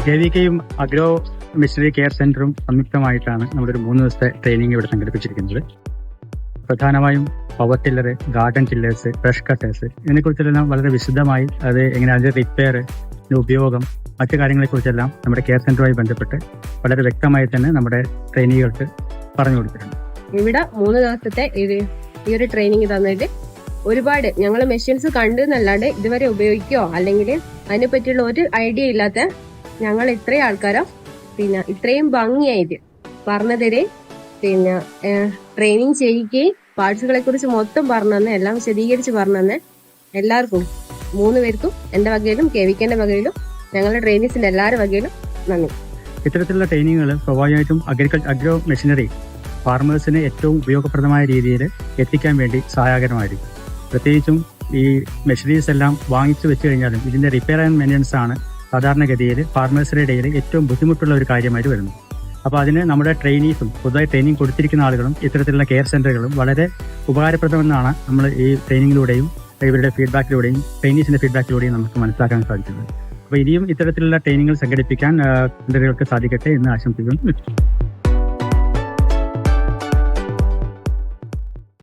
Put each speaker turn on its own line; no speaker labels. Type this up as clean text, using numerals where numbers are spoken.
KVKയും agro missionary care സെന്ററും സംയുക്തമായിട്ടാണ് നമ്മുടെ ഒരു 3 ദിവസത്തെ ട്രെയിനിങ് ഇവിടെ സംഘടിപ്പിച്ചിരിക്കുന്നത്. പ്രധാനമായും power tiller, garden tillers, brush cutters ഇതിനെക്കുറിച്ചെല്ലാം വളരെ വിശദമായി അത് എങ്ങനെ അതിന്റെ റിപ്പയർ, ഉപയോഗം, മറ്റു കാര്യങ്ങളെക്കുറിച്ചെല്ലാം നമ്മുടെ കെയർ സെന്ററുമായി ബന്ധപ്പെട്ട് വളരെ വ്യക്തമായി തന്നെ നമ്മുടെ ട്രെയിനികൾക്ക് പറഞ്ഞു കൊടുത്തിട്ടുണ്ട്.
ഇവിടെ 3 ദിവസത്തെ ഈ ഒരു ട്രെയിനിങ് തന്നിട്ട് ഒരുപാട് ഞങ്ങൾ മെഷീൻസ് കണ്ടു എന്നല്ലാണ്ട് ഇതുവരെ ഉപയോഗിക്കുകയോ അല്ലെങ്കിൽ അതിനെ പറ്റിയുള്ള ഒരു ഐഡിയ ഇല്ലാത്ത ഞങ്ങൾ ഇത്രയും ആൾക്കാരോ ഇത്രയും ഭംഗിയായിട്ട് പറഞ്ഞതരെ ട്രെയിനിങ് ചെയ്യിക്കുകയും പാർട്സുകളെ കുറിച്ച് മൊത്തം പറഞ്ഞു തന്നെ എല്ലാം വിശദീകരിച്ച് പറഞ്ഞു തന്നെ എല്ലാവർക്കും 3 പേർക്കും എന്റെ വകയിലും KVKന്റെ വകയിലും ഞങ്ങളുടെ ട്രെയിനീസിന്റെ എല്ലാവരുടെ വകയിലും നന്ദി.
ഇത്തരത്തിലുള്ള ട്രെയിനിങ്ങുകൾ സ്വാഭാവികമായിട്ടും അഗ്രോ മെഷീനറി ഫാർമേഴ്സിന് ഏറ്റവും ഉപയോഗപ്രദമായ രീതിയിൽ എത്തിക്കാൻ വേണ്ടി സഹായകരമായിരിക്കും. പ്രത്യേകിച്ചും ഈ മെഷീനറീസ് എല്ലാം വാങ്ങിച്ചു വെച്ച് കഴിഞ്ഞാലും ഇതിന്റെ റിപ്പയർ ആൻഡ് മെയിൻ്റനൻസ് ആണ് സാധാരണഗതിയിൽ ഫാർമേഴ്സിന്റെ ഇടയിൽ ഏറ്റവും ബുദ്ധിമുട്ടുള്ള ഒരു കാര്യമായിട്ട് വരുന്നു. അപ്പോൾ അതിന് നമ്മുടെ ട്രെയിനീസും പുതുതായി ട്രെയിനിങ് കൊടുത്തിരിക്കുന്ന ആളുകളും ഇത്തരത്തിലുള്ള കെയർ സെന്ററുകളും വളരെ ഉപകാരപ്രദമെന്നാണ് നമ്മൾ ഈ ട്രെയിനിങ്ങിലൂടെയും ഇവരുടെ ഫീഡ്ബാക്കിലൂടെയും ട്രെയിനീസിന്റെ ഫീഡ്ബാക്കിലൂടെയും നമുക്ക് മനസ്സിലാക്കാൻ സാധിക്കുന്നത്. അപ്പോൾ ഇനിയും ഇത്തരത്തിലുള്ള ട്രെയിനിങ്ങുകൾ സംഘടിപ്പിക്കാൻ സെന്ററുകൾക്ക് സാധിക്കട്ടെ എന്ന് ആശംസിക്കുന്നു.